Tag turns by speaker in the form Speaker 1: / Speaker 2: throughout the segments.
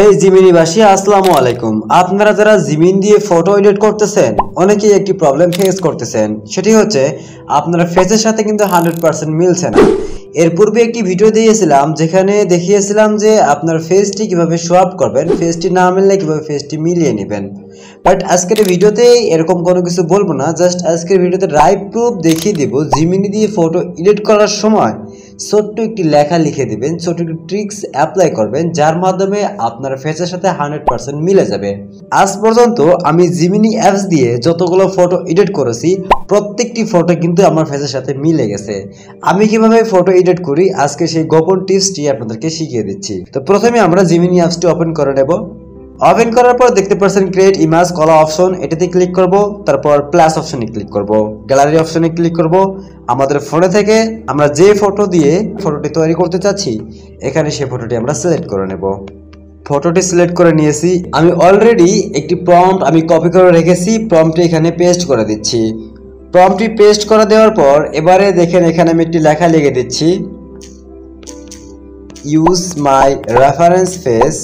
Speaker 1: হেই জিমিনিবাসী, আসসালামু আলাইকুম। আপনারা যারা জিমিন দিয়ে ফটো এডিট করতেছেন, অনেকেই একটি প্রবলেম ফেস করতেছেন। সেটি হচ্ছে আপনার ফেসের সাথে কিন্তু 100% মিলছে না। এর পূর্বে একটি ভিডিও দিয়েছিলাম যেখানে দেখিয়েছিলাম যে আপনার ফেসটি কিভাবে শো আপ করবেন, ফেসটি না মিললে কিভাবে ফেসটি মিলিয়ে নেবেন। বাট আজকের ভিডিওতে এরকম কোনো কিছু বলবো না, জাস্ট আজকের ভিডিওতে লাইভ প্রুফ দেখিয়ে দিব। জিমিনি দিয়ে ফটো এডিট করার সময় ছোট্ট একটি লেখা লিখে দিবেন, ছোট্ট একটি ট্রিক্স অ্যাপ্লাই করবেন, যার মাধ্যমে আপনার ফেসের সাথে 100% মিলে যাবে। আজ পর্যন্ত আমি জিমিনি অ্যাপস দিয়ে যতগুলো ফটো এডিট করেছি, প্রত্যেকটি ফটো কিন্তু আমার ফেসের সাথে মিলে গেছে। আমি কিভাবে ফটো এডিট করি আজকে সেই গোপন টিপসটি আপনাদেরকে শিখিয়ে দিচ্ছি। তো প্রথমে আমরা জিমিনি অ্যাপসটি ওপেন করে নেব। ওপেন করার পর দেখতে পাচ্ছেন ক্রিয়েট ইমেজ কলা অপশন, এটাতে ক্লিক করব। তারপর প্লাস অপশনে ক্লিক করব, গ্যালারি অপশনে ক্লিক করব। আমাদের ফোনে থেকে আমরা যে ফটো দিয়ে ফটোটি তৈরি করতে চাচ্ছি, এখানে সেই ফটোটি আমরা সিলেক্ট করে নেব। ফটোটি সিলেক্ট করে নিয়েছি। আমি অলরেডি একটি প্রম্পট আমি কপি করে রেখেছি, প্রম্পটটি এখানে পেস্ট করে দিচ্ছি। প্রম্পটটি পেস্ট করে দেওয়ার পর এবারে দেখেন এখানে আমি একটি লেখা লিখে দিচ্ছি, use my reference face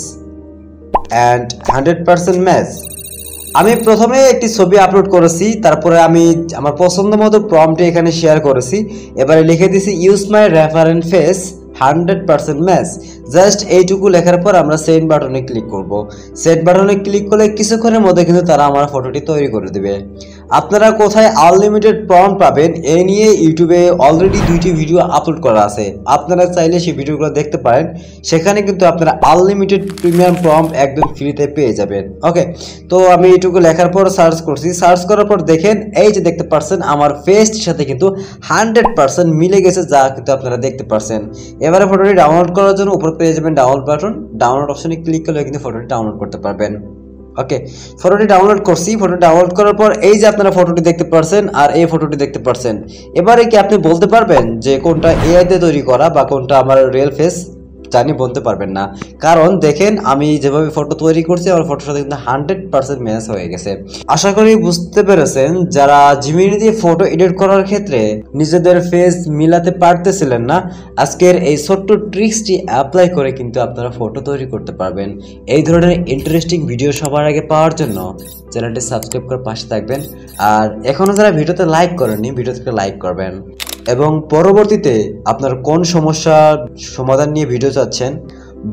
Speaker 1: and 100% match. আমি প্রথমে একটি ছবি আপলোড করেছি, তারপরে আমি আমার পছন্দ মতো প্রম্পটে এখানে শেয়ার করেছি। এবারে লিখে দিছি use my reference face 100% match. Just এইটুকু লেখার পর আমরা সেন্ড বাটনে ক্লিক করব। সেন্ড বাটনে ক্লিক করলে কিছুক্ষণের মধ্যে কিন্তু তারা আমার ফটোটি তৈরি করে দেবে। আপনারা কোথায় আনলিমিটেড প্রম্পট পাবেন এই নিয়ে ইউটিউবে অলরেডি 2টি ভিডিও আপলোড করা আছে, আপনারা চাইলে সেই ভিডিওগুলো দেখতে পারেন। সেখানে কিন্তু আপনারা আনলিমিটেড প্রিমিয়াম প্রম্পট একদম ফ্রিতে পেয়ে যাবেন। ওকে, তো আমি এইটুকু লেখার পর সার্চ করছি। সার্চ করার পর দেখেন এই যে দেখতে পাচ্ছেন আমার ফেসটির সাথে কিন্তু 100% মিলে গেছে, যা কিন্তু আপনারা দেখতে পাচ্ছেন। এবারে ফটোটি ডাউনলোড করার জন্য উপর পেয়ে যাবেন ডাউনলোড বাটন, ডাউনলোড অপশনে ক্লিক করলে কিন্তু ফটোটি ডাউনলোড করতে পারবেন। ওকে, ফটোটি ডাউনলোড করছি। ফটো ডাউনলোড করার পর এই যে আপনারা ফটোটি দেখতে পাচ্ছেন আর এই ফটোটি দেখতে পাচ্ছেন। এবারে কি আপনি বলতে পারবেন যে কোনটা এআই তে তৈরি করা বা কোনটা আমার রিয়েল ফেস? জানি বলতে পারবেন না, কারণ দেখেন আমি যেভাবে ফটো তৈরি করছি আমার ফটোর সাথে কিন্তু 100% ম্যাচ হয়ে গেছে। আশা করি বুঝতে পেরেছেন। যারা জিমিনি দিয়ে ফটো এডিট করার ক্ষেত্রে নিজেদের ফেস মিলাতে পারতেছিলেন না, আজকের এই ছোট্ট ট্রিক্সটি অ্যাপ্লাই করে কিন্তু আপনারা ফটো তৈরি করতে পারবেন। এই ধরনের ইন্টারেস্টিং ভিডিও সবার আগে পাওয়ার জন্য চ্যানেলটি সাবস্ক্রাইব করে পাশে থাকবেন। আর এখনো যারা ভিডিওতে লাইক করেননি, ভিডিওতে লাইক করবেন। এবং পরবর্তীতে আপনার কোন সমস্যার সমাধান নিয়ে ভিডিও চাচ্ছেন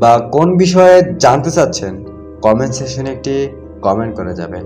Speaker 1: বা কোন বিষয়ে জানতে চাচ্ছেন, কমেন্ট সেকশনে একটি কমেন্ট করে যাবেন।